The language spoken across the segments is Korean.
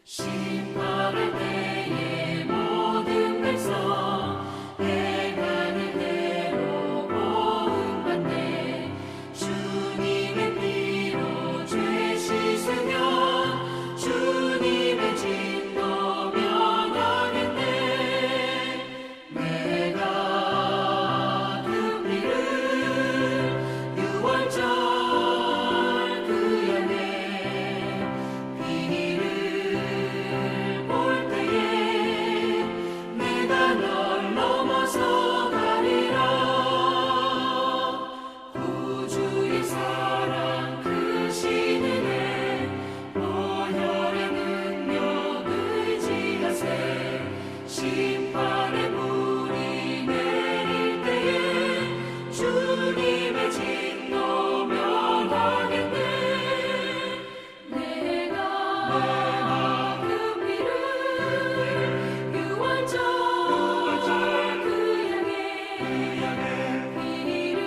심판할 때에 모든 백성 행하는 대로 보응받네. 주님의 피로 죄 씻으면 주님의 진노 면하겠네. 내가 그 피를 유월절 그 양의 피를 볼 때에 내가 널 넘어서 가리라. 구주의 사랑 크신 은혜 보혈의 능력 의지하세. 심판의 물이 내릴 때에 주님의 진노 면하겠네. 내가 그 피를 유월절 그 양의 피를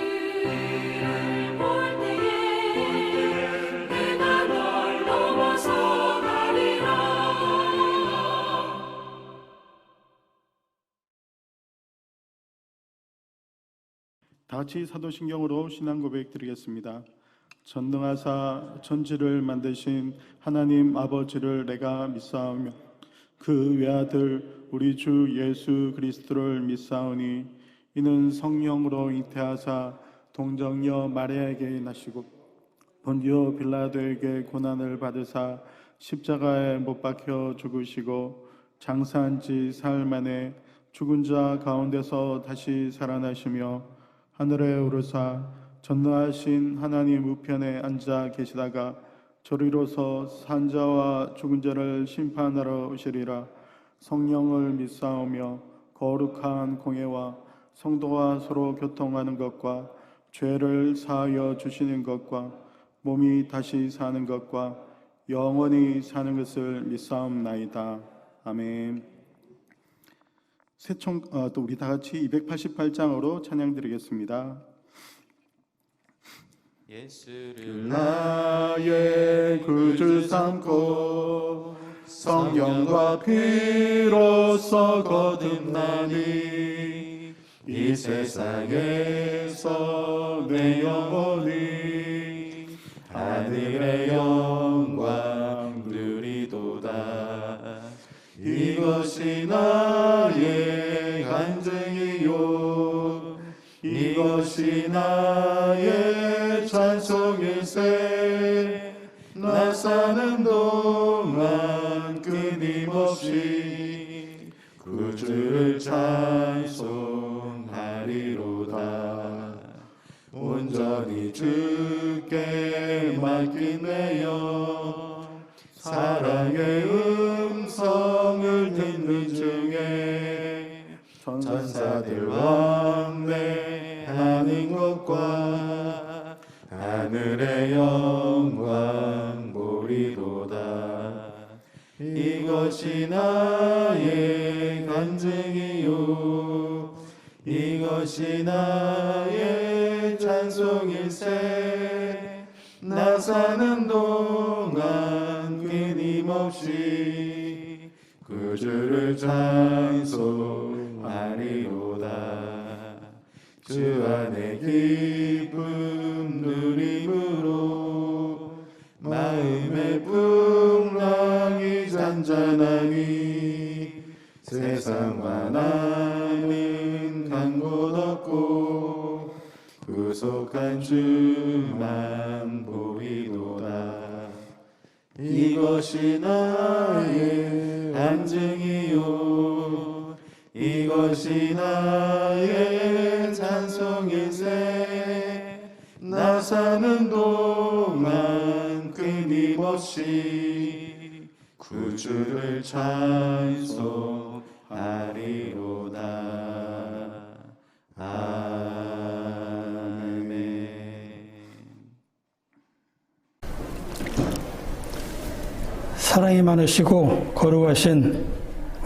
볼 때에 내가 널 넘어서 가리라. 다 같이 사도신경으로 신앙 고백 드리겠습니다. 전능하사 천지를 만드신 하나님 아버지를 내가 믿사오며 그 외아들 우리 주 예수 그리스도를 믿사오니 이는 성령으로 잉태하사 동정녀 마리아에게 나시고 본디오 빌라도에게 고난을 받으사 십자가에 못 박혀 죽으시고 장사한 지 사흘 만에 죽은 자 가운데서 다시 살아나시며 하늘에 오르사 전능하신 하나님 우편에 앉아 계시다가 저리로서 산 자와 죽은 자를 심판하러 오시리라. 성령을 믿사오며 거룩한 공예와 성도와 서로 교통하는 것과 죄를 사하여 주시는 것과 몸이 다시 사는 것과 영원히 사는 것을 믿사옵나이다. 아멘. 또 우리 다 같이 288장으로 찬양 드리겠습니다. 예수를 나의 구주 삼고 성령과 피로써 거듭나니 이 세상에서 내 영혼이 하늘의 영광 누리도다. 이것이 나의 간증이요 이것이 나의 찬송일세. 나 사는 동안 끊임없이 구주를 찬송하리로다. 온전히 주께 맡긴 내 영 사랑의 음성을 듣는 중에 천사들 왕래하는 것과 하늘의 영광 보리도다. 이것이 나의 간증이요 이것이 나의 찬송일세. 나 사는 동안 끊임없이 구주를 찬송하리로다. 주 안에 기쁨 누림으로 마음의 풍랑이 잔잔하니 세상과 나는 간 곳 없고 구속한 주만 보이도다. 이것이 나의 간증이요 이것이 나의 찬송일세. 나 사는 동안 끊임없이 구주를 찬송하리로다. 아멘. 사랑이 많으시고 거룩하신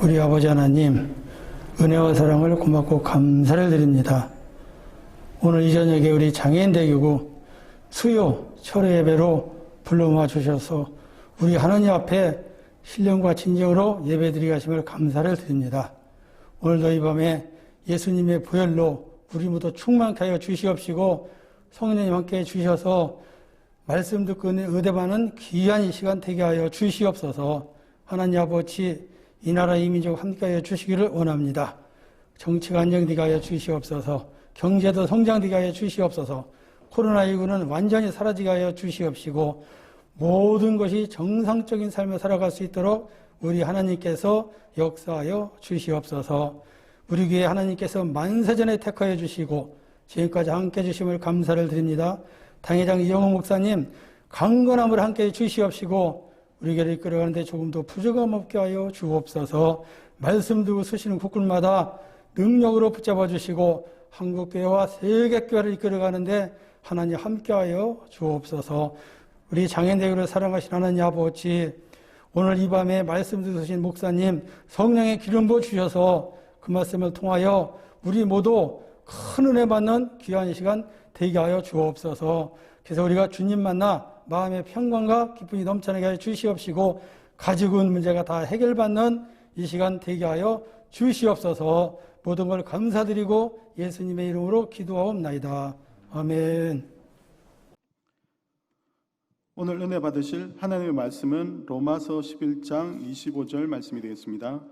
우리 아버지 하나님, 은혜와 사랑을 고맙고 감사를 드립니다. 오늘 이 저녁에 우리 장애인대교구 수요 철회 예배로 불러 모아 주셔서 우리 하나님 앞에 신령과 진정으로 예배드리게 하심을 감사를 드립니다. 오늘도 이 밤에 예수님의 보혈로 우리 모두 충만케 하여 주시옵시고 성령님 함께 주셔서 말씀 듣고 의대받는 귀한 이 시간 되게 하여 주시옵소서. 하나님 아버지, 이 나라 이 민족 함께 하여 주시기를 원합니다. 정치가 안정되게 하여 주시옵소서. 경제도 성장되게 하여 주시옵소서. 코로나19는 완전히 사라지게 하여 주시옵시고 모든 것이 정상적인 삶을 살아갈 수 있도록 우리 하나님께서 역사하여 주시옵소서. 우리 교회 하나님께서 만세전에 택하여 주시고 지금까지 함께 해주심을 감사를 드립니다. 당회장 이영호 목사님 강건함을 함께 주시옵시고 우리 교회를 이끌어가는데 조금도 부족함 없게 하여 주옵소서. 말씀 두고 쓰시는 국군마다 능력으로 붙잡아 주시고 한국교회와 세계교회를 이끌어가는데 하나님 함께하여 주옵소서. 우리 장애인대교를 사랑하신 하나님 아버지, 오늘 이 밤에 말씀 들으신 목사님 성령의 기름 부어 주셔서 그 말씀을 통하여 우리 모두 큰 은혜 받는 귀한 시간 되게 하여 주옵소서. 그래서 우리가 주님 만나 마음의 평강과 기쁨이 넘쳐나게 하여 주시옵시고 가지고 있는 문제가 다 해결받는 이 시간 되게 하여 주시옵소서. 모든 걸 감사드리고 예수님의 이름으로 기도하옵나이다. 아멘. 오늘 은혜 받으실 하나님의 말씀은 로마서 11장 25절 말씀이 되겠습니다.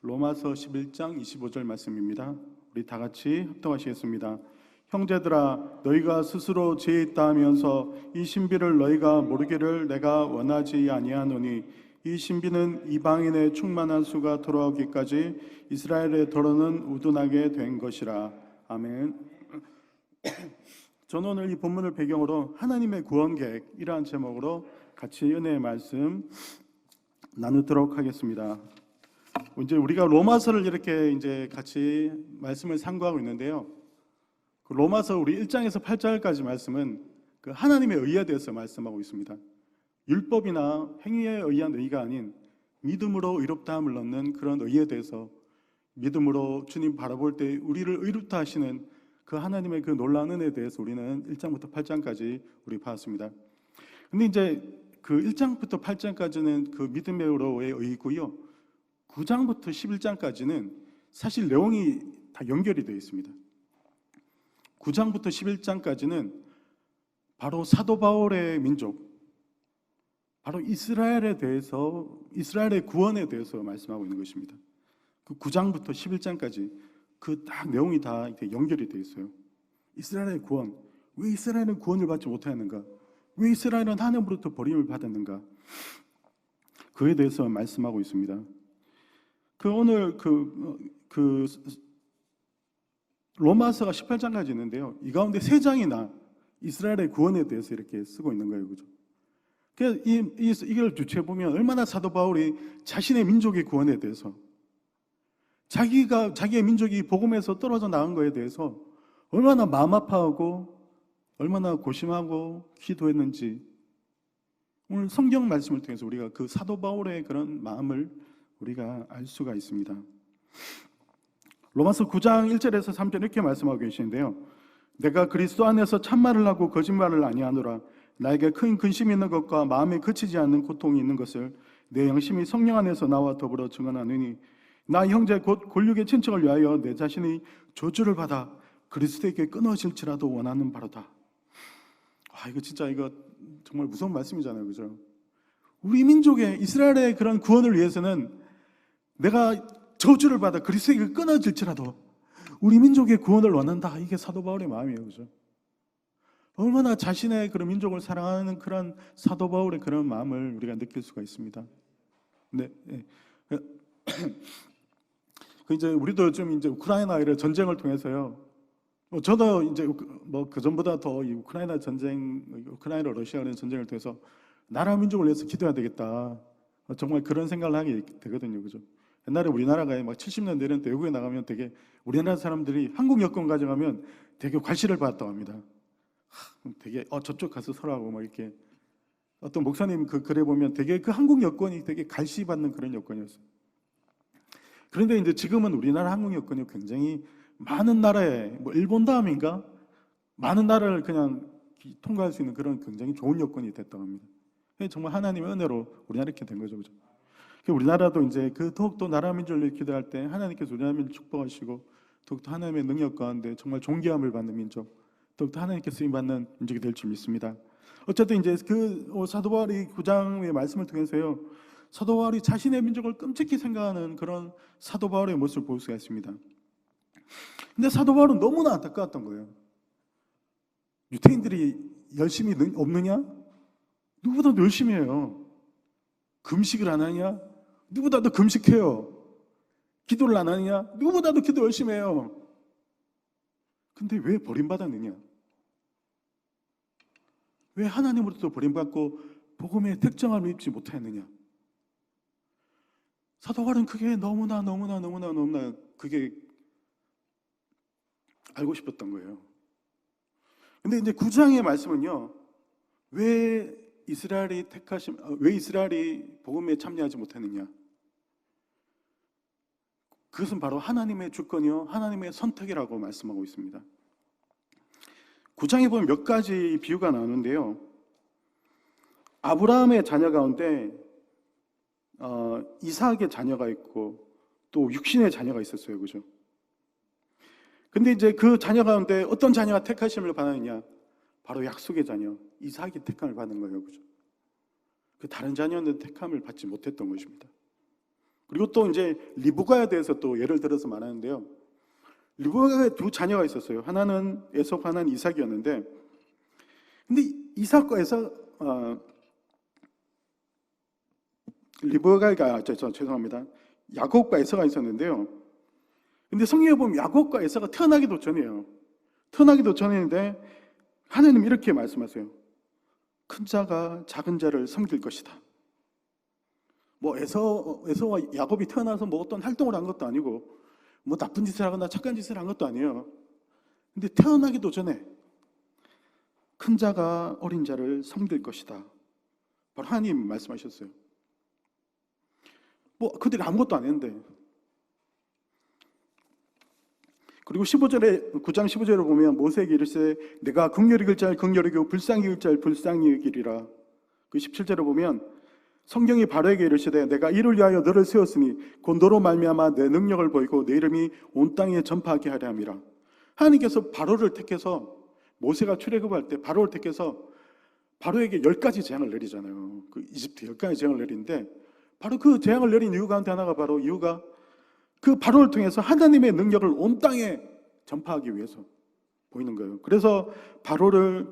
로마서 11장 25절 말씀입니다. 우리 다 같이 합독하시겠습니다. 형제들아, 너희가 스스로 죄에 있다 하면서 이 신비를 너희가 모르기를 내가 원하지 아니하노니 이 신비는 이방인의 충만한 수가 돌아오기까지 이스라엘의 더러는 우둔하게 된 것이라. 아멘. 저는 오늘 이 본문을 배경으로 하나님의 구원 계획이라는 제목으로 같이 은혜의 말씀 나누도록 하겠습니다. 이제 우리가 로마서를 이렇게 이제 같이 말씀을 상고하고 있는데요. 그 로마서 우리 1장에서 8장까지 말씀은 그 하나님의 의에 대해서 말씀하고 있습니다. 율법이나 행위에 의한 의가 아닌 믿음으로 의롭다함을 얻는 그런 의에 대해서, 믿음으로 주님 바라볼 때 우리를 의롭다 하시는 그 하나님의 그 놀라운 은혜에 대해서 우리는 1장부터 8장까지 우리 봤습니다. 근데 이제 그 1장부터 8장까지는 그 믿음으로의 의고요. 9장부터 11장까지는 사실 내용이 다 연결이 되어 있습니다. 9장부터 11장까지는 바로 사도 바울의 민족, 바로 이스라엘에 대해서, 이스라엘의 구원에 대해서 말씀하고 있는 것입니다. 그 9장부터 11장까지 그 딱 내용이 다 연결이 되어 있어요. 이스라엘의 구원, 왜 이스라엘은 구원을 받지 못하였는가? 왜 이스라엘은 하나님으로부터 버림을 받았는가? 그에 대해서 말씀하고 있습니다. 오늘 로마서가 18장까지 있는데요. 이 가운데 3장이나 이스라엘의 구원에 대해서 이렇게 쓰고 있는 거예요. 그죠? 그래서 이걸 주체해 보면 얼마나 사도 바울이 자신의 민족의 구원에 대해서, 자기의 민족이 복음에서 떨어져 나간 거에 대해서 얼마나 마음 아파하고 얼마나 고심하고 기도했는지 오늘 성경 말씀을 통해서 우리가 그 사도 바울의 그런 마음을 우리가 알 수가 있습니다. 로마서 9장 1절에서 3절 이렇게 말씀하고 계시는데요. 내가 그리스도 안에서 참말을 하고 거짓말을 아니하노라. 나에게 큰 근심이 있는 것과 마음에 그치지 않는 고통이 있는 것을 내 영심이 성령 안에서 나와 더불어 증언하느니 나 형제 곧 골육의 친척을 위하여 내 자신이 저주를 받아 그리스도에게 끊어질지라도 원하는 바로다. 이거 진짜 이거 정말 무서운 말씀이잖아요. 그죠? 우리 민족의 이스라엘의 그런 구원을 위해서는 내가 저주를 받아 그리스도에게 끊어질지라도 우리 민족의 구원을 원한다. 이게 사도 바울의 마음이에요. 그죠? 얼마나 자신의 그런 민족을 사랑하는 그런 사도 바울의 그런 마음을 우리가 느낄 수가 있습니다. 네. 이제 우리도 좀 이제 우크라이나의 전쟁을 통해서요. 저도 이제 그 전보다 더 이 우크라이나 전쟁, 우크라이나 러시아의 전쟁을 통해서 나라 민족을 위해서 기도해야 되겠다. 정말 그런 생각을 하게 되거든요. 그죠? 옛날에 우리나라가 막 70년 내년 때 외국에 나가면 되게 우리나라 사람들이 한국 여권 가져가면 되게 괄시를 받았다고 합니다. 되게 저쪽 가서 서라고 막 이렇게 어떤 목사님 그 글에 보면 되게 그 한국 여권이 되게 갈시받는 그런 여권이었어요. 그런데 이제 지금은 우리나라 한국 여권이 굉장히 많은 나라에 뭐 일본 다음인가 많은 나라를 그냥 통과할 수 있는 그런 굉장히 좋은 여건이 됐다고 합니다. 정말 하나님의 은혜로 우리나라 이렇게 된 거죠. 그죠? 우리나라도 이제 그 더욱더 나라 민족을 기도할 때 하나님께서 우리 나라를 축복하시고 더욱더 하나님의 능력 가운데 정말 존귀함을 받는 민족, 더욱더 하나님께 쓰임 받는 민족이 될 줄 믿습니다. 어쨌든 이제 그 사도 바울이 9장의 말씀을 통해서요, 사도 바울이 자신의 민족을 끔찍히 생각하는 그런 사도 바울의 모습을 볼 수가 있습니다. 근데 사도 바울은 너무나 안타까웠던 거예요. 유대인들이 열심히 없느냐? 누구보다도 열심히 해요. 금식을 안 하냐? 누구보다도 금식해요. 기도를 안 하느냐? 누구보다도 기도 열심히 해요. 근데 왜 버림받았느냐? 왜 하나님으로부터 버림받고 복음의 특정함을 입지 못했느냐? 사도 바울은 그게 너무나 그게 알고 싶었던 거예요. 근데 이제 9장의 말씀은요, 왜 이스라엘이 복음에 참여하지 못했느냐? 그것은 바로 하나님의 주권이요, 하나님의 선택이라고 말씀하고 있습니다. 9장에 보면 몇 가지 비유가 나오는데요. 아브라함의 자녀 가운데 이삭의 자녀가 있고 또 육신의 자녀가 있었어요. 그죠? 근데 이제 그 자녀 가운데 어떤 자녀가 택하심을 받았느냐? 바로 약속의 자녀, 이삭이 택함을 받은 거예요. 그죠? 그 다른 자녀는 택함을 받지 못했던 것입니다. 그리고 또 이제 리브가에 대해서 또 예를 들어서 말하는데요. 리브가에 두 자녀가 있었어요. 하나는 에서프, 하나는 이삭이었는데, 근데 이삭과 죄송합니다. 야곱과 에서가 있었는데요. 근데 성경에 보면 야곱과 에서가 태어나기도 전이에요. 태어나기도 전인데 하나님 이렇게 말씀하세요. 큰 자가 작은 자를 섬길 것이다. 뭐 에서와 야곱이 태어나서 뭐 어떤 활동을 한 것도 아니고 뭐 나쁜 짓을 하거나 착한 짓을 한 것도 아니에요. 근데 태어나기도 전에 큰 자가 어린 자를 섬길 것이다. 바로 하나님 말씀하셨어요. 뭐 그들이 아무것도 안 했는데. 그리고 9장 15절에 보면 모세에게 이르시되 내가 긍휼히 여길 자를 긍휼히 여기고 불쌍히 여길 자를 불쌍히 여기리라. 그 17절에 보면 성경이 바로에게 이르시되 내가 이를 위하여 너를 세웠으니 곧 너로 말미암아 내 능력을 보이고 내 이름이 온 땅에 전파하게 하려 함이라. 하나님께서 바로를 택해서 모세가 출애굽할 때 바로를 택해서 바로에게 10가지 재앙을 내리잖아요. 그 이집트 10가지 재앙을 내리는데 바로 그 재앙을 내린 이유 가운데 하나가 바로 이유가 그 바로를 통해서 하나님의 능력을 온 땅에 전파하기 위해서 보이는 거예요. 그래서 바로를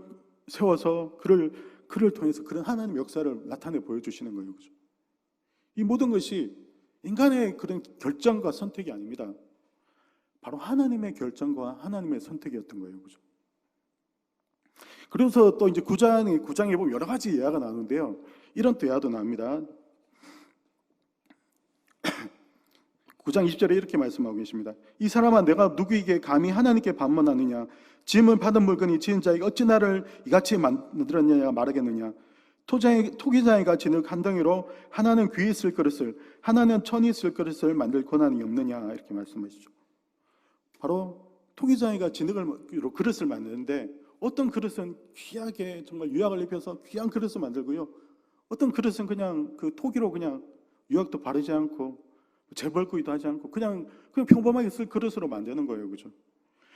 세워서 그를 통해서 그런 하나님의 역사를 나타내 보여주시는 거예요. 그죠? 이 모든 것이 인간의 그런 결정과 선택이 아닙니다. 바로 하나님의 결정과 하나님의 선택이었던 거예요. 그죠? 그래서 또 이제 9장에 보면 여러 가지 예화가 나오는데요. 이런 또 예화도 나옵니다. 9장 20절에 이렇게 말씀하고 계십니다. 이 사람아 내가 누구에게 감히 하나님께 반문하느냐? 짐을 받은 물건이 지은 자에게 어찌 나를 이같이 만들었느냐 말하겠느냐? 토기장이 같이 늘 간덩이로 하나는 귀에 있을 그릇을 하나는 천이 있을 그릇을 만들 권한이 없느냐 이렇게 말씀하시죠. 바로 토기장이가 진흙으로 그릇을 만드는데 어떤 그릇은 귀하게 정말 유약을 입혀서 귀한 그릇을 만들고요. 어떤 그릇은 그냥 그 토기로 그냥 유약도 바르지 않고 재벌구이도 하지 않고 그냥 평범하게 쓸 그릇으로 만드는 거예요. 그죠?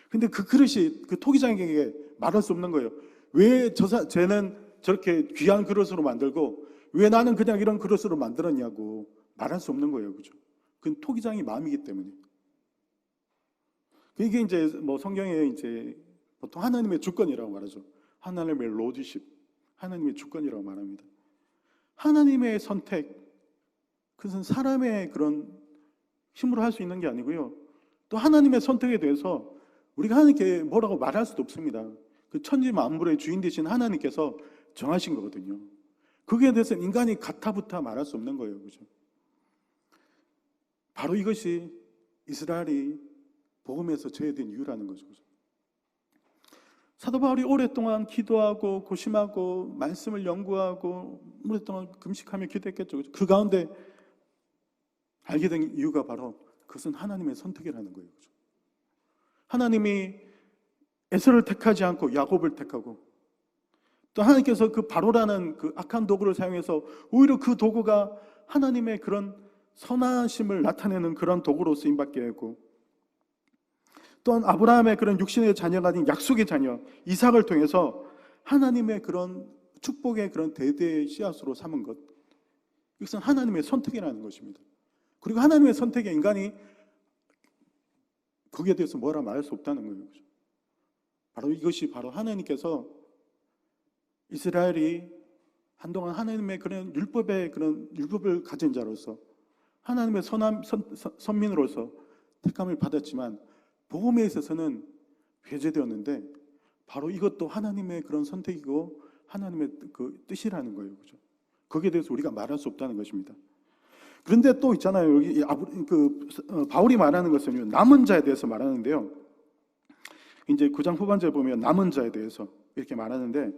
근데 그 그릇이 그 토기장에게 말할 수 없는 거예요. 왜 쟤는 저렇게 귀한 그릇으로 만들고 왜 나는 그냥 이런 그릇으로 만들었냐고 말할 수 없는 거예요. 그죠? 그건 토기장의 마음이기 때문에. 이게 이제 뭐 성경에 이제 보통 하나님의 주권이라고 말하죠. 하나님의 로드십, 하나님의 주권이라고 말합니다. 하나님의 선택, 그것은 사람의 그런 힘으로 할 수 있는 게 아니고요. 또 하나님의 선택에 대해서 우리가 하나님께 뭐라고 말할 수도 없습니다. 그 천지 만물의 주인 되신 하나님께서 정하신 거거든요. 거기에 대해서는 인간이 가타부타 말할 수 없는 거예요. 그죠? 바로 이것이 이스라엘이 복음에서 제외된 이유라는 거죠. 사도 바울이 오랫동안 기도하고 고심하고 말씀을 연구하고 오랫동안 금식하며 기도했겠죠. 그 가운데 알게 된 이유가 바로 그것은 하나님의 선택이라는 거예요. 하나님이 에서를 택하지 않고 야곱을 택하고 또 하나님께서 그 바로라는 그 악한 도구를 사용해서 오히려 그 도구가 하나님의 그런 선하심을 나타내는 그런 도구로 쓰임 받게 했고, 또한 아브라함의 그런 육신의 자녀가 아닌 약속의 자녀 이삭을 통해서 하나님의 그런 축복의 그런 대대의 씨앗으로 삼은 것, 이것은 하나님의 선택이라는 것입니다. 그리고 하나님의 선택에 인간이 거기에 대해서 뭐라 말할 수 없다는 거예요. 바로 이것이 바로 하나님께서 이스라엘이 한동안 하나님의 그런 율법을 가진 자로서 하나님의 선민으로서 택함을 받았지만 복음에 있어서는 배제되었는데, 바로 이것도 하나님의 그런 선택이고 하나님의 그 뜻이라는 거예요. 그죠? 거기에 대해서 우리가 말할 수 없다는 것입니다. 그런데 또 있잖아요. 여기 바울이 말하는 것은 남은 자에 대해서 말하는데요. 이제 9장 후반절에 보면 남은 자에 대해서 이렇게 말하는데,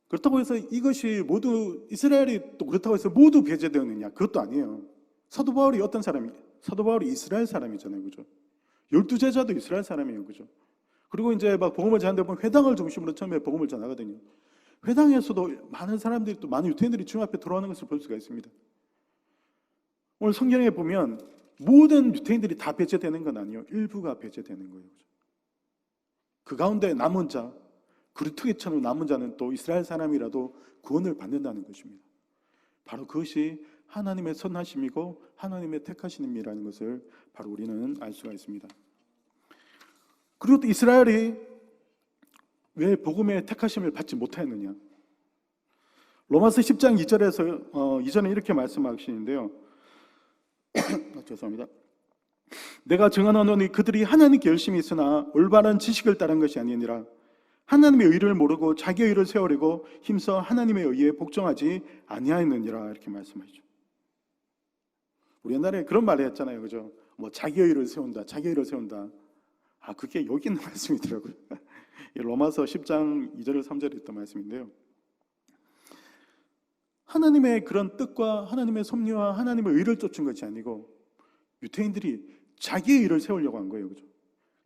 그렇다고 해서 이것이 모두 이스라엘이 또 그렇다고 해서 모두 배제되었느냐? 그것도 아니에요. 사도 바울이 어떤 사람이에요? 사도 바울이 이스라엘 사람이잖아요. 그죠? 12제자도 이스라엘 사람이에요. 그죠? 그리고 이제 막 복음을 전하는데 보면 회당을 중심으로 처음에 복음을 전하거든요. 회당에서도 많은 사람들이, 또 많은 유태인들이 주님 앞에 들어오는 것을 볼 수가 있습니다. 오늘 성경에 보면 모든 유태인들이 다 배제되는 건 아니에요. 일부가 배제되는 거예요. 그 가운데 남은 자, 그루트기처럼 남은 자는 또 이스라엘 사람이라도 구원을 받는다는 것입니다. 바로 그것이 하나님의 선하심이고 하나님의 택하심이라는 것을 바로 우리는 알 수가 있습니다. 그리고 또 이스라엘이 왜 복음의 택하심을 받지 못하였느냐? 로마서 10장 2절에서 이전에 이렇게 말씀하시는데요. 죄송합니다. 내가 증언하노니 그들이 하나님께 열심히 있으나 올바른 지식을 따른 것이 아니니라. 하나님의 의를 모르고 자기의 의를 세우려고 힘써 하나님의 의에 복종하지 아니하였느니라. 이렇게 말씀하시죠. 우리 옛날에 그런 말을 했잖아요. 그죠? 뭐 자기의 의를 세운다, 자기의 의를 세운다. 그게 여기 있는 말씀이더라고요. 로마서 10장 2절 3절에 있던 말씀인데요. 하나님의 그런 뜻과 하나님의 섭리와 하나님의 의를 쫓은 것이 아니고 유태인들이 자기의 의를 세우려고 한 거예요. 그죠?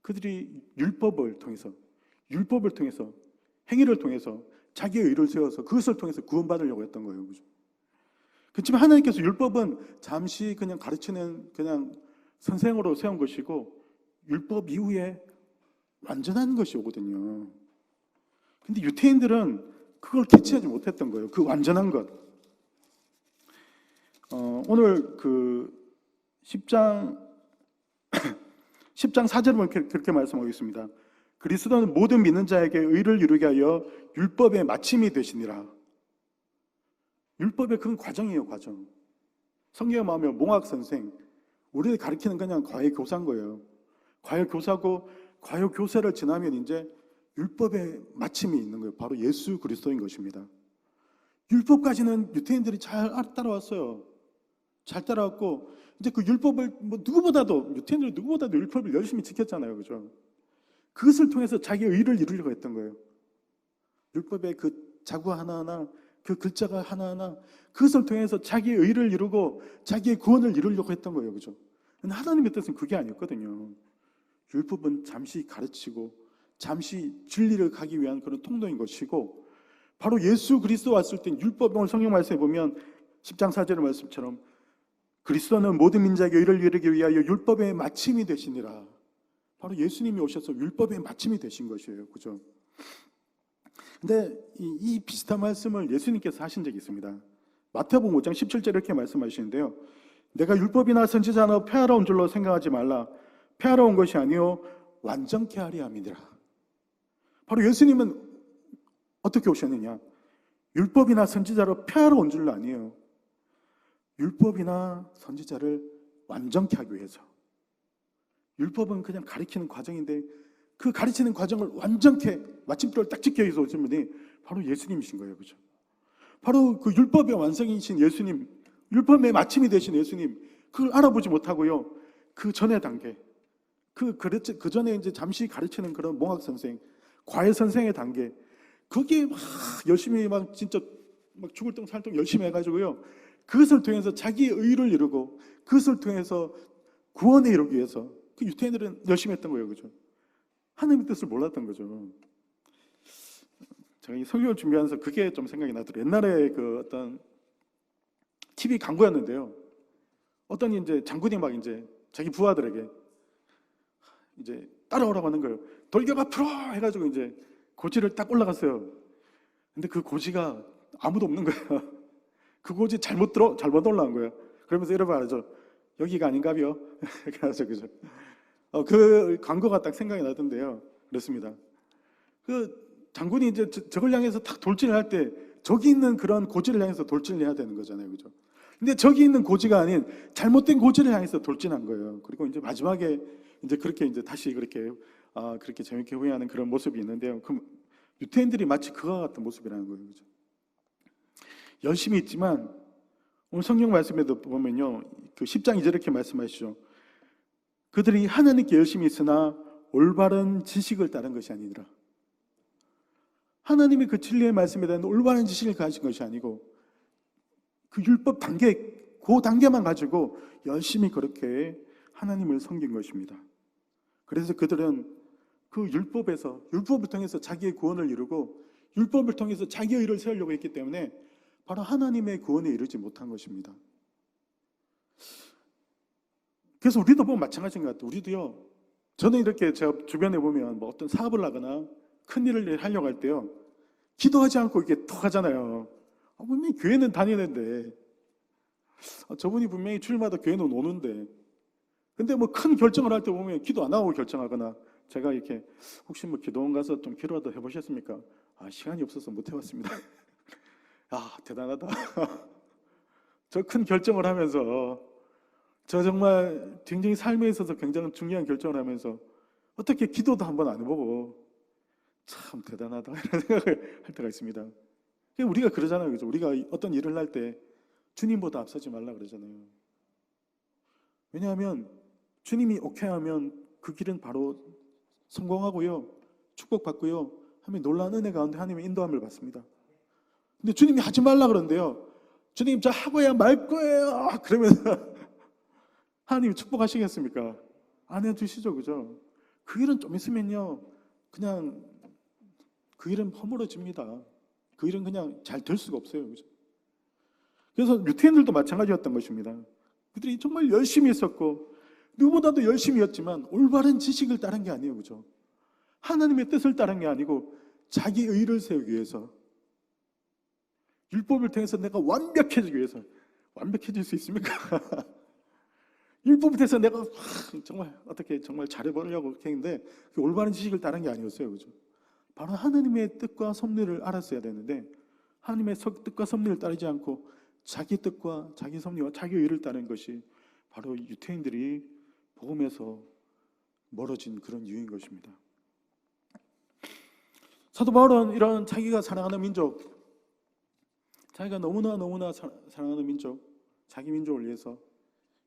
그들이 율법을 통해서 행위를 통해서 자기의 의를 세워서 그것을 통해서 구원받으려고 했던 거예요. 그죠? 그렇지만 하나님께서 율법은 잠시 그냥 가르치는 그냥 선생으로 세운 것이고 율법 이후에 완전한 것이 오거든요. 근데 유태인들은 그걸 캐치하지 못했던 거예요. 그 완전한 것. 오늘 그 10장 4절에 보면 그렇게 말씀하고 있습니다. 그리스도는 모든 믿는 자에게 의를 이루게 하여 율법의 마침이 되시니라. 율법의 그런 과정이에요. 과정. 성경에 보면 몽학선생, 우리를 가르치는 그냥 과외교사인 거예요. 과외교사고 과외교사를 지나면 이제 율법의 마침이 있는 거예요. 바로 예수 그리스도인 것입니다. 율법까지는 유태인들이 잘 따라왔어요. 잘 따라왔고 이제 그 율법을 유태인들이 누구보다도 율법을 열심히 지켰잖아요. 그죠? 그것을 통해서 자기의 의를 이루려고 했던 거예요. 율법의 그 자구 하나하나, 그 글자가 하나하나, 그것을 통해서 자기의 의를 이루고 자기의 구원을 이루려고 했던 거예요. 그죠? 근데 하나님의 뜻은 그게 아니었거든요. 율법은 잠시 가르치고 잠시 진리를 가기 위한 그런 통로인 것이고, 바로 예수 그리스도 왔을 때 율법, 오늘 성경 말씀에 보면 10장 4절의 말씀처럼 그리스도는 모든 민자에게 의를 이루기 위하여 율법의 마침이 되시니라. 바로 예수님이 오셔서 율법의 마침이 되신 것이에요. 그죠? 근데 이 비슷한 말씀을 예수님께서 하신 적이 있습니다. 마태복음 5장 17절에 이렇게 말씀하시는데요. 내가 율법이나 선지자나 폐하러 온 줄로 생각하지 말라. 폐하러 온 것이 아니요 완전케 하리 함이니라. 바로 예수님은 어떻게 오셨느냐? 율법이나 선지자로 폐하러 온 줄로 아니에요. 율법이나 선지자를 완전케 하기 위해서. 율법은 그냥 가르치는 과정인데 그 가르치는 과정을 완전케 마침표를 딱 지켜 위해서 오신 분이 바로 예수님이신 거예요. 그죠? 바로 그 율법의 완성이신 예수님, 율법의 마침이 되신 예수님, 그걸 알아보지 못하고요. 그 전의 단계, 그 전에 이제 잠시 가르치는 그런 몽학 선생, 과외 선생의 단계, 거기에 막 열심히 막 진짜 막 죽을 똥 살 똥 열심히 해가지고요. 그것을 통해서 자기의 의를 이루고 그것을 통해서 구원에 이루기 위해서 그 유태인들은 열심히 했던 거예요. 그죠? 하나님의 뜻을 몰랐던 거죠. 제가 이 설교를 준비하면서 그게 좀 생각이 나더라고요. 옛날에 그 어떤 TV 광고였는데요. 어떤 이제 장군이 막 이제 자기 부하들에게 이제 따라오라고 하는 거예요. 돌격 앞으로 해가지고 이제 고지를 딱 올라갔어요. 근데 그 고지가 아무도 없는 거야. 그 고지 잘못 올라간 거야. 그러면서 여러분 알죠? 여기가 아닌가요? 그래서 그죠? 그 광고가 딱 생각이 나던데요. 그렇습니다. 그 장군이 이제 저걸 향해서 탁 돌진을 할 때 저기 있는 그런 고지를 향해서 돌진을 해야 되는 거잖아요, 그죠? 근데 저기 있는 고지가 아닌 잘못된 고지를 향해서 돌진한 거예요. 그리고 이제 마지막에 이제 그렇게 이제 다시 그렇게 그렇게 재밌게 후회하는 그런 모습이 있는데요. 그 유태인들이 마치 그와 같은 모습이라는 거예요, 그죠? 열심히 있지만 오늘 성경 말씀에도 보면요, 그 10장 2절에 이렇게 말씀하시죠. 그들이 하나님께 열심히 있으나 올바른 지식을 따른 것이 아니니라. 하나님의 그 진리의 말씀에 대한 올바른 지식을 가진 것이 아니고 그 율법 단계, 그 단계만 가지고 열심히 그렇게 하나님을 섬긴 것입니다. 그래서 그들은 그 율법을 통해서 자기의 구원을 이루고 율법을 통해서 자기의 의를 세우려고 했기 때문에 바로 하나님의 구원에 이르지 못한 것입니다. 그래서 우리도 보면 마찬가지인 것 같아요. 우리도요, 저는 이렇게 제가 주변에 보면 뭐 어떤 사업을 하거나 큰 일을 하려고 할 때요, 기도하지 않고 이렇게 턱 하잖아요. 분명히 교회는 다니는데, 저분이 분명히 주일마다 교회는 오는데, 근데 뭐 큰 결정을 할 때 보면 기도 안 하고 결정하거나, 제가 이렇게 혹시 뭐 기도원 가서 좀 기도라도 해보셨습니까? 시간이 없어서 못 해봤습니다. 대단하다. 저 큰 결정을 하면서, 저 정말 굉장히 삶에 있어서 굉장히 중요한 결정을 하면서 어떻게 기도도 한번 안 해보고 참 대단하다 이런 생각을 할 때가 있습니다. 우리가 그러잖아요, 그죠? 우리가 어떤 일을 할 때 주님보다 앞서지 말라 그러잖아요. 왜냐하면 주님이 오케이 하면 그 길은 바로 성공하고요, 축복받고요, 하면 놀라운 은혜 가운데 하나님의 인도함을 받습니다. 근데 주님이 하지 말라 그러는데요, 주님 저 하고야 말 거예요 그러면서 하나님이 축복하시겠습니까? 안 해주시죠, 그죠? 그 일은 좀 있으면요, 그냥 그 일은 허물어집니다. 그 일은 그냥 잘 될 수가 없어요, 그죠? 그래서 유태인들도 마찬가지였던 것입니다. 그들이 정말 열심히 했었고 누구보다도 열심히 했지만 올바른 지식을 따른 게 아니에요, 그죠? 하나님의 뜻을 따른 게 아니고 자기 의를 세우기 위해서, 율법을 통해서 내가 완벽해지기 위해서. 완벽해질 수 있습니까? 율법을 통해서 내가 정말 어떻게 정말 잘해보려고 했는데 그 올바른 지식을 따른 게 아니었어요, 그죠? 바로 하나님의 뜻과 섭리를 알았어야 되는데 하나님의 뜻과 섭리를 따르지 않고 자기 뜻과 자기 섭리와 자기 의를 따른 것이 바로 유태인들이 복음에서 멀어진 그런 이유인 것입니다. 사도 바울은 이런 자기가 사랑하는 민족, 자기가 너무나 사랑하는 민족, 자기 민족을 위해서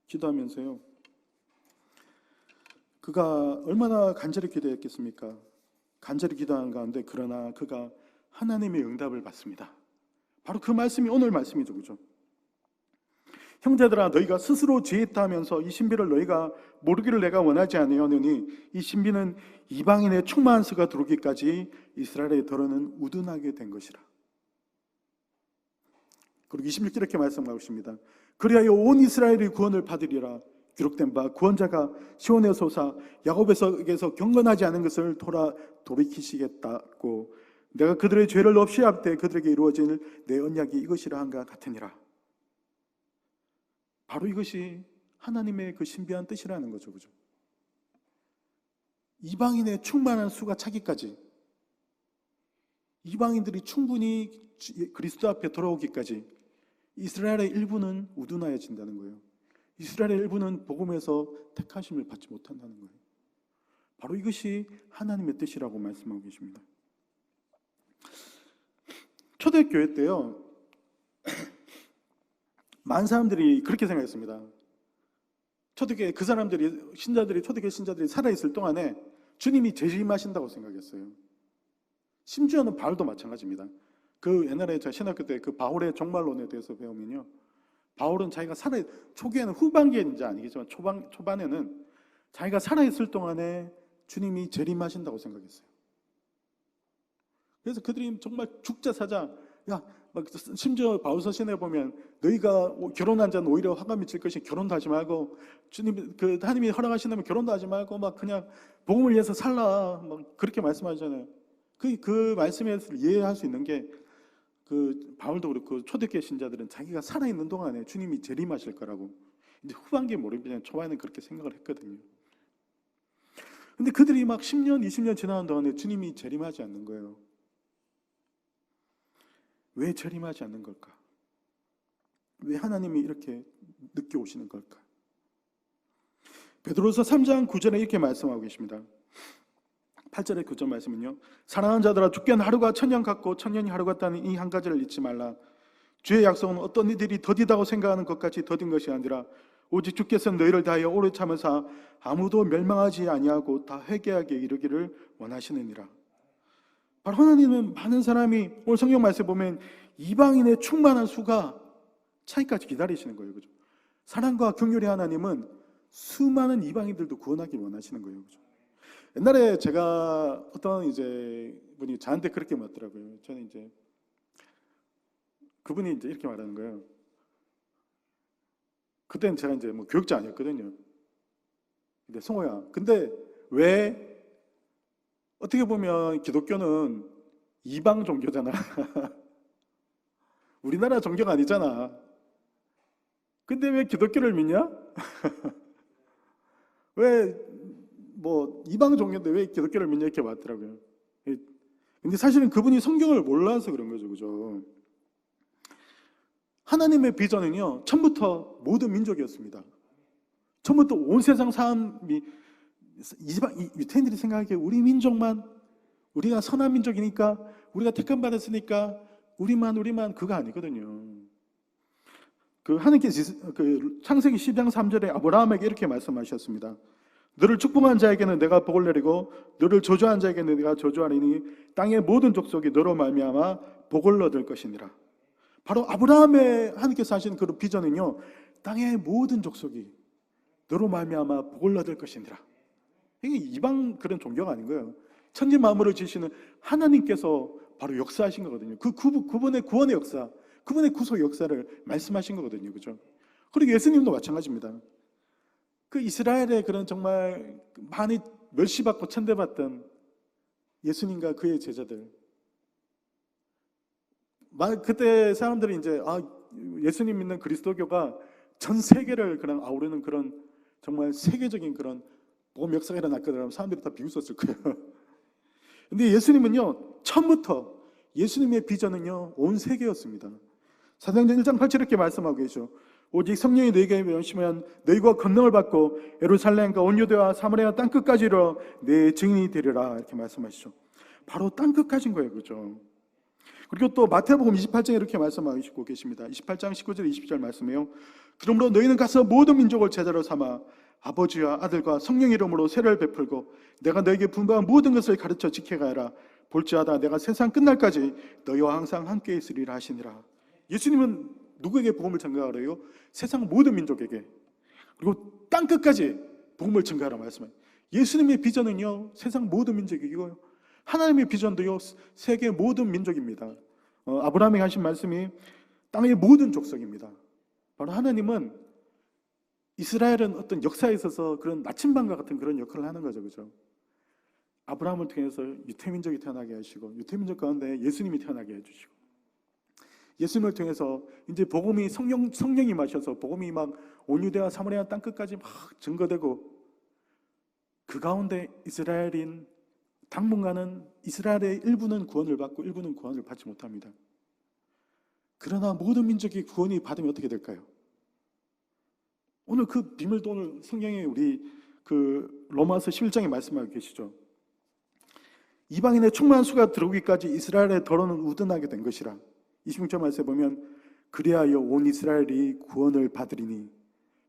기도하면서요, 그가 얼마나 간절히 기도했겠습니까? 간절히 기도하는 가운데 그러나 그가 하나님의 응답을 받습니다. 바로 그 말씀이 오늘 말씀이죠, 그죠? 형제들아, 너희가 스스로 지혜있다 하면서 이 신비를 너희가 모르기를 내가 원하지 아니하노니 이 신비는 이방인의 충만한 수가 들어오기까지 이스라엘의 더러는 우둔하게 된 것이라. 그리고 26절 이렇게 말씀하고 있습니다. 그리하여 온 이스라엘이 구원을 받으리라. 기록된 바 구원자가 시온에 솟아 야곱에게서 경건하지 않은 것을 돌이키시겠다고 내가 그들의 죄를 없이 할 때 그들에게 이루어질 내 언약이 이것이라 한가 같으니라. 바로 이것이 하나님의 그 신비한 뜻이라는 거죠, 그죠? 이방인의 충만한 수가 차기까지, 이방인들이 충분히 그리스도 앞에 돌아오기까지 이스라엘의 일부는 우둔하여진다는 거예요. 이스라엘의 일부는 복음에서 택하심을 받지 못한다는 거예요. 바로 이것이 하나님의 뜻이라고 말씀하고 계십니다. 초대교회 때요, 많은 사람들이 그렇게 생각했습니다. 초대교회 그 사람들이, 초대교회 신자들이 살아있을 동안에 주님이 재림하신다고 생각했어요. 심지어는 바울도 마찬가지입니다. 그 옛날에 제가 신학교 때 그 바울의 종말론에 대해서 배우면요, 바울은 자기가 초기에는, 후반기에는 이제 아니겠지만 초반에는 자기가 살아있을 동안에 주님이 재림하신다고 생각했어요. 그래서 그들이 정말 죽자 사자, 야 막 심지어 바울 서신에 보면 너희가 결혼한 자는 오히려 화가 미칠 것이 결혼도 하지 말고 주님 그 하나님이 허락하신다면 결혼도 하지 말고 막 그냥 복음을 위해서 살라 막 그렇게 말씀하잖아요. 그 말씀에 이해할 수 있는 게 그 바울도 그렇고 초대교회 신자들은 자기가 살아있는 동안에 주님이 재림하실 거라고 이제 후반기에 모르겠지만 초반에는 그렇게 생각을 했거든요. 근데 그들이 막 10년, 20년 지나는 동안에 주님이 재림하지 않는 거예요. 왜 재림하지 않는 걸까? 왜 하나님이 이렇게 늦게 오시는 걸까? 베드로서 3장 9절에 이렇게 말씀하고 계십니다. 8절의 9절 말씀은요. 사랑하는 자들아 죽게는 하루가 천년 같고 천년이 하루 같다는 이 한 가지를 잊지 말라. 주의 약속은 어떤 이들이 더디다고 생각하는 것같이 더딘 것이 아니라 오직 주께서 너희를 다하여 오래 참으사 아무도 멸망하지 아니하고 다 회개하게 이르기를 원하시느니라. 바로 하나님은 많은 사람이 오늘 성경 말씀에 보면 이방인의 충만한 수가 차이까지 기다리시는 거예요. 그죠? 사랑과 긍휼의 하나님은 수많은 이방인들도 구원하길 원하시는 거예요. 그죠? 옛날에 제가 어떤 이제 분이 저한테 그렇게 말하더라고요. 저는 이제 그분이 이제 이렇게 말하는 거예요. 그때는 제가 이제 뭐 교육자 아니었거든요. 근데 성호야, 근데 왜 어떻게 보면 기독교는 이방 종교잖아. 우리나라 종교가 아니잖아. 근데 왜 기독교를 믿냐? 왜 뭐 이방 종교인데 왜 기독교를 믿냐 이렇게 말하더라고요. 근데 사실은 그분이 성경을 몰라서 그런 거죠. 그죠? 하나님의 비전은요, 처음부터 모든 민족이었습니다. 처음부터 온 세상 사람이 유태인들이 생각하기에 우리 민족만, 우리가 선한 민족이니까, 우리가 택함 받았으니까 우리만 그거 아니거든요. 그 하나님께서 그 창세기 10장 3절에 아브라함에게 이렇게 말씀하셨습니다. 너를 축복한 자에게는 내가 복을 내리고 너를 저주한 자에게는 내가 저주하리니 땅의 모든 족속이 너로 말미암아 복을 얻을 것이니라. 바로 아브라함의 하나님께서 하신 그 비전은요, 땅의 모든 족속이 너로 말미암아 복을 얻을 것이니라. 이게 이방 그런 종교가 아닌 거예요. 천지 만물을 지으시는 하나님께서 바로 역사하신 거거든요. 그분의 구원의 역사, 그분의 구속 역사를 말씀하신 거거든요. 그죠? 그리고 예수님도 마찬가지입니다. 그 이스라엘의 그런 정말 많이 멸시받고 천대받던 예수님과 그의 제자들, 그때 사람들이 이제 예수님 믿는 그리스도교가 전 세계를 그냥 아우르는 그런 정말 세계적인 그런 복음 역사가 일어났거든요. 사람들이 다 비웃었을 거예요. 근데 예수님은요, 처음부터 예수님의 비전은요, 온 세계였습니다. 사도행전 1장 8절 이렇게 말씀하고 계시죠. 오직 성령이 너희에게 명심하면 너희가 권능을 받고 예루살렘과 온 유대와 사마리아 땅끝까지 이르러 내 증인이 되리라 이렇게 말씀하시죠. 바로 땅끝까지인 거예요. 그죠? 그리고 또 마태복음 28장에 이렇게 말씀하시고 계십니다. 28장 19절 20절 말씀이에요. 그러므로 너희는 가서 모든 민족을 제자로 삼아 아버지와 아들과 성령 이름으로 세례를 베풀고 내가 너에게 분부한 모든 것을 가르쳐 지켜가 하라. 볼지어다 내가 세상 끝날까지 너희와 항상 함께 있으리라 하시니라. 예수님은 누구에게 복음을 전가하래요? 세상 모든 민족에게, 그리고 땅끝까지 복음을 전가하라 말씀해요. 예수님의 비전은요, 세상 모든 민족이고요, 하나님의 비전도요, 세계 모든 민족입니다. 아브라함이 하신 말씀이 땅의 모든 족속입니다. 바로 하나님은 이스라엘은 어떤 역사에 있어서 그런 나침반과 같은 그런 역할을 하는 거죠. 그죠? 아브라함을 통해서 유태민족이 태어나게 하시고 유태민족 가운데 예수님이 태어나게 해주시고 예수님을 통해서 이제 복음이 성령이 마셔서 복음이 막 온 유대와 사마리아 땅 끝까지 막 증거되고 그 가운데 이스라엘인 당분간은 이스라엘의 일부는 구원을 받고 일부는 구원을 받지 못합니다. 그러나 모든 민족이 구원이 받으면 어떻게 될까요? 오늘 그 비밀도 오늘 성경에 우리 그 로마서 11장에 말씀하고 계시죠. 이방인의 충만한 수가 들어오기까지 이스라엘의 더러는 우둔하게 된 것이라. 26절 말씀에 보면 그리하여 온 이스라엘이 구원을 받으리니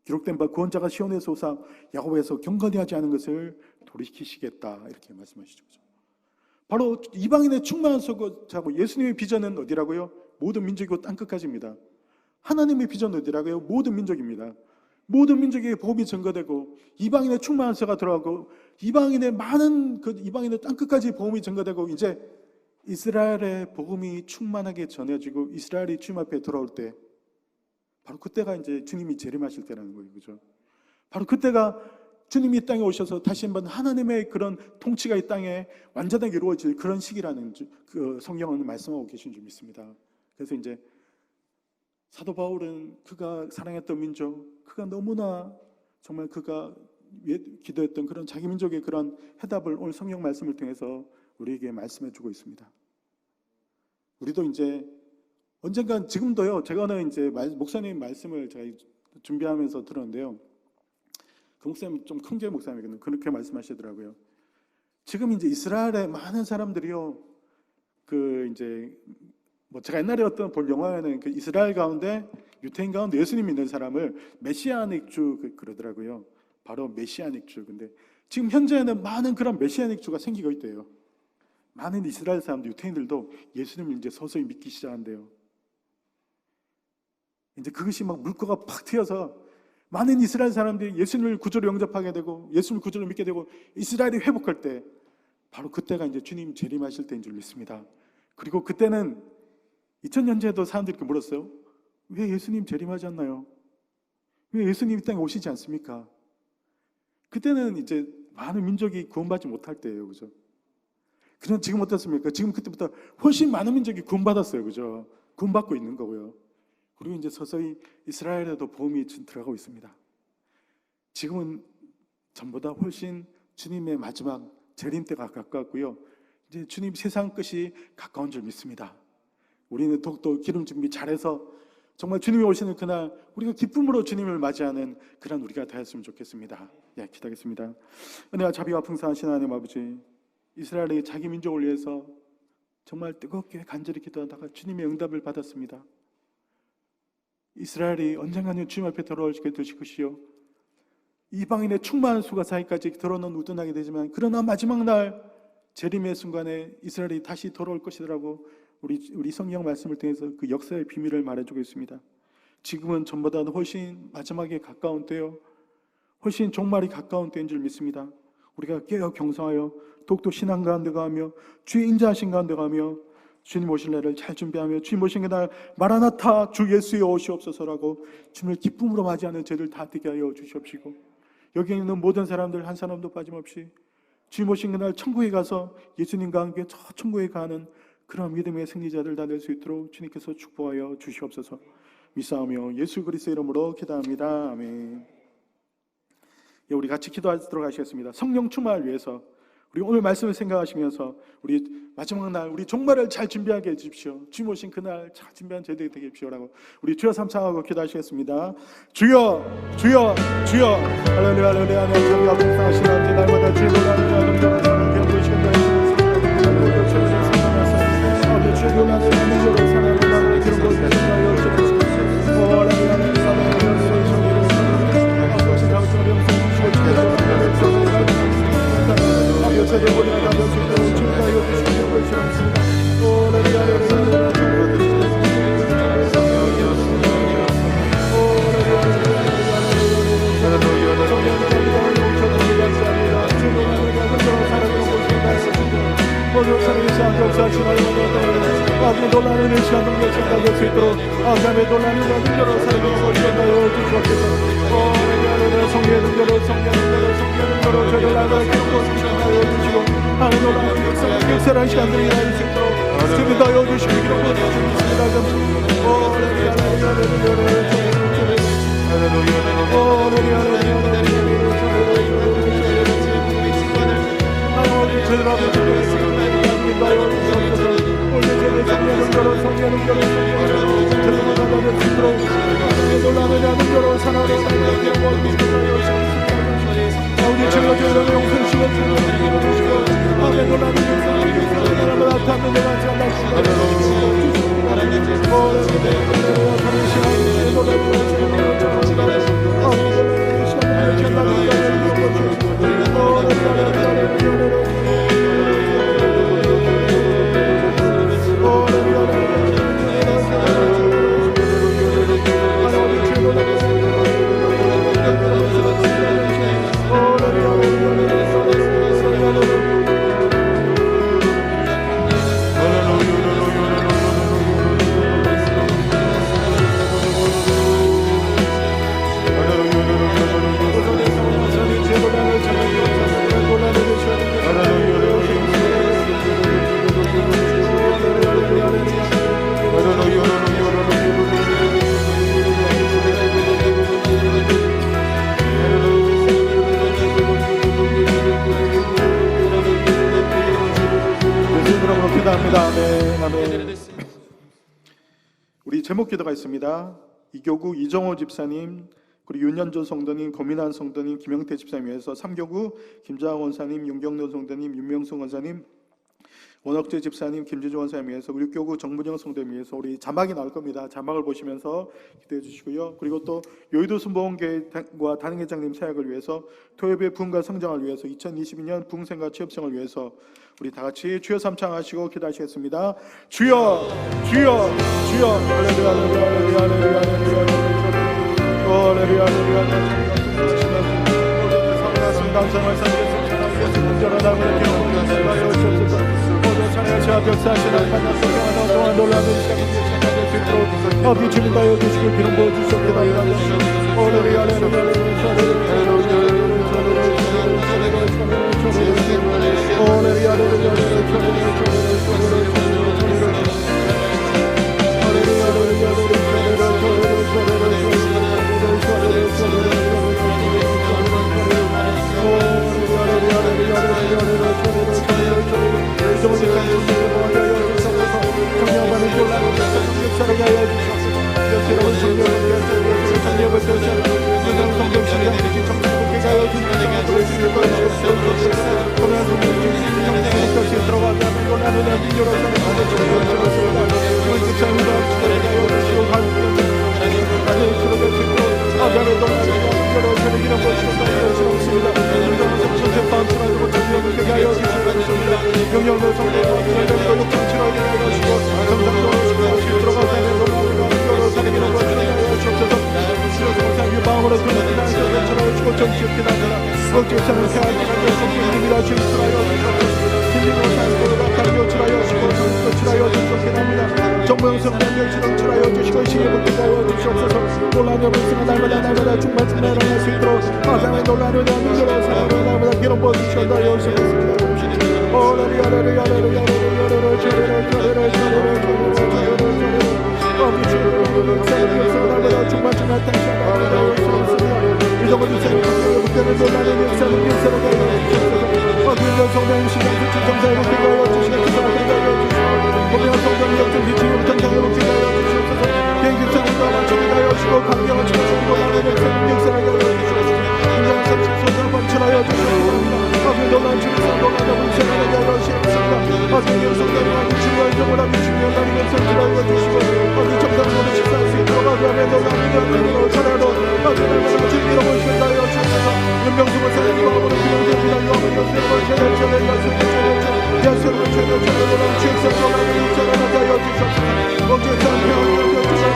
기록된 바 구원자가 시온에서 오사 야곱에서 경건히 하지 않은 것을 돌이키시겠다 이렇게 말씀하시죠. 바로 이방인의 충만한 수고 예수님의 비전은 어디라고요? 모든 민족이고 땅끝까지입니다. 하나님의 비전은 어디라고요? 모든 민족입니다. 모든 민족에게 복음이 전거되고 이방인의 충만한 수가 들어가고 이방인의 많은 그 이방인의 땅끝까지 복음이 전거되고 이제 이스라엘의 복음이 충만하게 전해지고 이스라엘이 주님 앞에 돌아올 때 바로 그때가 이제 주님이 재림하실 때라는 거예요. 그죠? 바로 그때가 주님이 이 땅에 오셔서 다시 한번 하나님의 그런 통치가 이 땅에 완전하게 이루어질 그런 시기라는 그 성경은 말씀하고 계신 줄 믿습니다. 그래서 이제 사도 바울은 그가 사랑했던 민족, 그가 너무나 정말 그가 기도했던 그런 자기 민족의 그런 해답을 오늘 성경 말씀을 통해서 우리에게 말씀해 주고 있습니다. 우리도 이제 언젠간, 지금도요, 제가 이제 목사님 말씀을 제가 준비하면서 들었는데요, 그 목사님 좀 큰 게 목사님이거든요. 그렇게 말씀하시더라고요. 지금 이제 이스라엘의 많은 사람들이요, 그 이제 뭐 제가 옛날에 어떤 볼 영화에는 그 이스라엘 가운데 유태인 가운데 예수님 믿는 사람을 메시아닉 주 그러더라고요. 바로 메시아닉 주. 근데 지금 현재는 많은 그런 메시아닉 주가 생기고 있대요. 많은 이스라엘 사람들, 유태인들도 예수님을 이제 서서히 믿기 시작한대요. 이제 그것이 막 물꼬가 팍 튀어서 많은 이스라엘 사람들이 예수님을 구주로 영접하게 되고 예수님을 구주로 믿게 되고 이스라엘이 회복할 때 바로 그때가 이제 주님 재림하실 때인 줄 믿습니다. 그리고 그때는 2000년 전에도 사람들이 이렇게 물었어요. 왜 예수님 재림하지 않나요? 왜 예수님 이 땅에 오시지 않습니까? 그때는 이제 많은 민족이 구원받지 못할 때예요. 그죠? 그럼 지금 어떻습니까? 지금 그때부터 훨씬 많은 민족이 구원받았어요. 그죠? 구원받고 있는 거고요. 그리고 이제 서서히 이스라엘에도 복음이 들어가고 있습니다. 지금은 전보다 훨씬 주님의 마지막 재림 때가 가까웠고요. 이제 주님 세상 끝이 가까운 줄 믿습니다. 우리는 더욱더 기름 준비 잘해서 정말 주님이 오시는 그날 우리가 기쁨으로 주님을 맞이하는 그런 우리가 되었으면 좋겠습니다. 예, 기도하겠습니다. 은혜와 자비와 풍성하신 하나님 아버지, 이스라엘의 자기 민족을 위해서 정말 뜨겁게 간절히 기도하다가 주님의 응답을 받았습니다. 이스라엘이 언젠가는 주님 앞에 돌아오게 되실 것이요, 이방인의 충만한 수가 사이까지 들어놓은 우둔하게 되지만 그러나 마지막 날 재림의 순간에 이스라엘이 다시 돌아올 것이라고 우리 성경 말씀을 통해서 그 역사의 비밀을 말해주고 있습니다. 지금은 전보다 훨씬 마지막에 가까운 때요, 훨씬 종말이 가까운 때인 줄 믿습니다. 우리가 깨어 경성하여 독도 신앙 가운데 가며 주의 인자하신 가운데 가며 주님 오실 날을 잘 준비하며 주님 오신 그날 마라나타 주 예수여 오시옵소서라고 주님을 기쁨으로 맞이하는 저희들 다 되게 하여 주시옵시고, 여기 있는 모든 사람들 한 사람도 빠짐없이 주님 오신 그날 천국에 가서 예수님과 함께 저 천국에 가는 그런 믿음의 승리자들 다 될 수 있도록 주님께서 축복하여 주시옵소서. 믿사오며 예수 그리스도의 이름으로 기도합니다. 아멘. 예, 우리 같이 기도하도록 하시겠습니다. 성령 충만을 위해서 우리 오늘 말씀을 생각하시면서 우리 마지막 날 우리 종말을 잘 준비하게 해주십시오. 주님 오신 그날 잘 준비한 저희들이 되게 해주시오라고 우리 주여 삼창하고 기도하시겠습니다. 주여 주여 주여 할렐루야 할렐루야 하나님 앞에 사시는 날마다 주의 놀라는 하나님을 사랑하게 보이시겠다. 할렐루야 주여 삼창하소서. 주의 놀라는 하나님을 사랑하는 그런 것을 생각하여 주시옵소서. 할렐루야 할렐루야 역사랑 시간들이 나올 수 있도록 주님도 여주시고 기도해 제목 기도가 있습니다. 이교구 이정호 집사님, 그리고 윤현조 성도님, 고민한 성도님, 김영태 집사님 위해서, 3교구 김자원 원사님, 윤경로 성도님, 윤명승 원사님, 원억재 집사님, 김재주 원사님 위해서, 6교구 정문영 성도님 위해서 우리 자막이 나올 겁니다. 자막을 보시면서 기도해 주시고요. 그리고 또 여의도 순복음교회와 단임회장님 사역을 위해서, 토요일의 부흥과 성장을 위해서, 2022년 부흥생과 취업생을 위해서 우리 다 같이 주여 삼창하시고 기도하시겠습니다. 주여, 주여, 주여. 할렐루야, 할렐루야, 할렐루야, 할렐루야, 할렐루야, 할렐루야. 감사를 삼겠습니다. 예수 문제로 나무를 기억하여 제 앞에 역사하시는 하나님 동안 동안 놀라는 시간을 찬양할 수 있도록 아버지 주님 다여 주시고 기름 부어 주시옵소서. 할렐루야, 정모형 성령 주렁 출하여 주시고 시에 붙게 하여 주시옵소서. 놀라는 말씀을 날마다 충만 충만 일어날 수 있도록 아장의 놀라는 민족을 사랑하는 날마다 기름 부어 주시옵소서. 주시겠습니다. 할렐루야, 할렐루야, 충만 충만 이정도 주세요. 그때는 놀라는 역사는 역사를 가여 주시옵소서. 어두운 성령 시간 수치 정사에 붙게 하여 주시옵소서. 보면 성령 역전 뒤치고 전장에 붙게 하여 주시옵소서. 개인적으로 맞추게 하여 주시고 강경한 축복을 놀라는 역사를 가여 주시옵소서. 인간 30소를 번출하여 주시옵소서. 놀란 주님과 놀라는 분생을 하여 주시옵소서. 어두운 성령과 주님과 영원한 주님과 나는 역사를 하여 주시고 어두운 정상으로 식사할 수 있도록 하면 놀라는 영광으로 전하도 어두운 주님으로 모시게 하여 주시옵소서. 연명수고 사랑과 아버지 기도드립니다. 아버지 연명을 전해 야수를 전해 주옵소서. 놀라는 역사를 하여 주시옵소서. 어두운 성령 역사를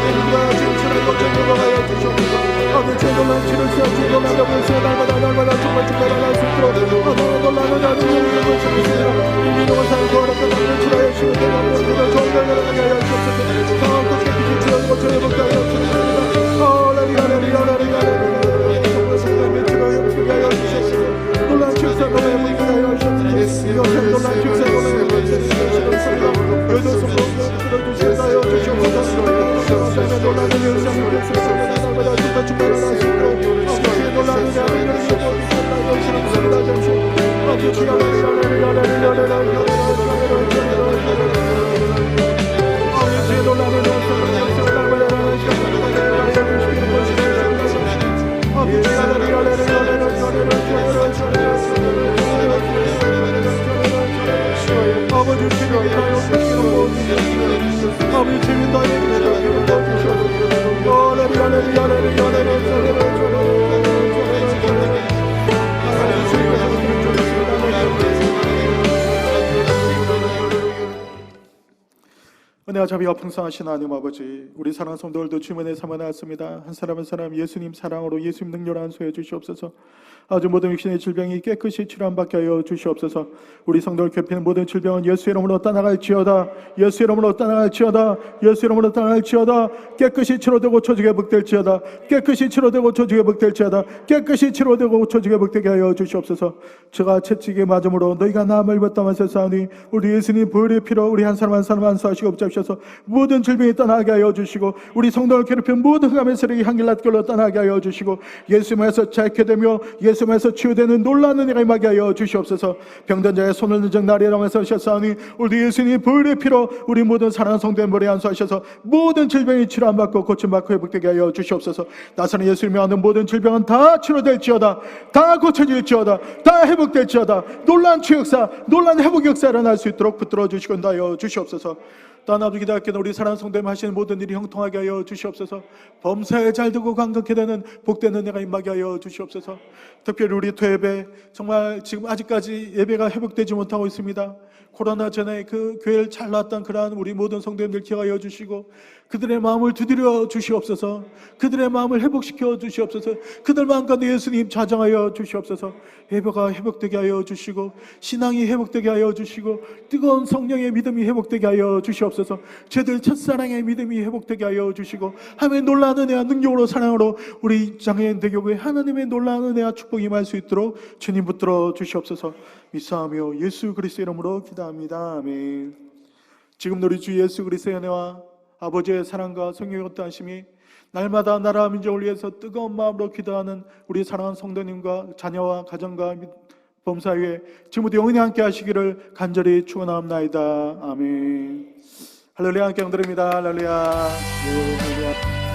진출하여 전하여 주시옵소서. 어두운 놀란 주를 세우시고 놀라는 분생을 날마다 정말 축복을 수 있도록 어두운 놀라는 나는 영광을 전하시며 인민으로 살고 어렵게 주라여 주시고 대단한 좋은 결과를 하여 주옵소서. 성도 깨끗이 주라고 저희를 하여 주옵소서. 할렐루야, 할렐루야, 할렐루야. 정말 성령의 주라여 주시고 하여 주옵소서. 놀란 축사 놀라여 주시고 하여 주옵소서. 요셉 놀란 축사 놀라여 주시옵소서. 여도 성령을 들어주시고 하여 주옵소서. 놀라는 영상을 주옵소서. 날마다 주가 축복을 할 수 있도록 어떻게 놀라는 야를 주옵소서. 주옵소서. 은혜와 자비가 풍성하신 하나님 아버지, 우리 사랑하는 성도들도 주문에 삼아나왔습니다. 한 사람 한 사람 예수님 사랑으로 예수님 능력을 안수해 주시옵소서. 아주 모든 육신의 질병이 깨끗이 치료받게 하여 주시옵소서. 우리 성도를 괴롭히는 모든 질병은 예수 이름으로 떠나갈지어다. 예수 이름으로 떠나갈지어다. 예수 이름으로 떠나갈지어다. 깨끗이 치료되고 고쳐지게 복될지어다. 깨끗이 치료되고 고쳐지게 복될지어다. 깨끗이 치료되고 고쳐지게 복되게 하여 주시옵소서. 저가 채찍에 맞음으로 너희가 나음을 벗다만 세사오니 우리 예수님 보혈의 피로 우리 한 사람 한 사람 안수하시고 붙잡으셔서 주시옵소서. 모든 질병이 떠나게 하여 주시고 우리 성도를 괴롭힌 모든 흑암의 세력이 한길낮길로 떠나게 하여 주시고 예수님에서 자유케되며 예수님에서 치유되는 놀라운 은혜가 임하게 하여 주시옵소서. 병든 자의 손을 늦은 날이 일어나서 하셨사오니 우리 예수님 보혈의 피로 우리 모든 사랑하는 성도의 머리에 안수하셔서 모든 질병이 치료 안 받고 고침받고 회복되게 하여 주시옵소서. 나사는 예수님이 하는 모든 질병은 다 치료될지어다, 다 고쳐질지어다, 다 회복될지어다. 놀라운 치유 역사, 놀라운 회복 역사 일어날 수 있도록 붙들어 주시고 하여 주시옵소서. 또한 아버지 기도할게는 우리 사랑하는 성도님 하시는 모든 일이 형통하게 하여 주시옵소서. 범사에 잘되고 강건케 되는 복된 은혜가 임하게 하여 주시옵소서. 특별히 우리 토예배 정말 지금 아직까지 예배가 회복되지 못하고 있습니다. 코로나 전에 그 교회를 잘 놨던 그러한 우리 모든 성도님들 기억하여 주시고 그들의 마음을 두드려 주시옵소서. 그들의 마음을 회복시켜 주시옵소서. 그들 마음 가운데 예수님 자정하여 주시옵소서. 예배가 회복되게 하여 주시고 신앙이 회복되게 하여 주시고 뜨거운 성령의 믿음이 회복되게 하여 주시옵소서. 죄들 첫사랑의 믿음이 회복되게 하여 주시고 하나님의 놀라운 은혜와 능력으로 사랑으로 우리 장애인 대교구에 하나님의 놀라운 은혜와 축복이 임할 수 있도록 주님 붙들어 주시옵소서. 믿사하며 예수 그리스도의 이름으로 기도합니다. 아멘. 지금 우리 주 예수 그리스도의 은혜와 아버지의 사랑과 성령의 어떠하심이 날마다 나라 민족을 위해서 뜨거운 마음으로 기도하는 우리 사랑하는 성도님과 자녀와 가정과 범사위에 지금부터 영원히 함께 하시기를 간절히 축원합니다. 아멘. 할렐루야. 함께 영드립니다. 할렐루야. 할렐루야.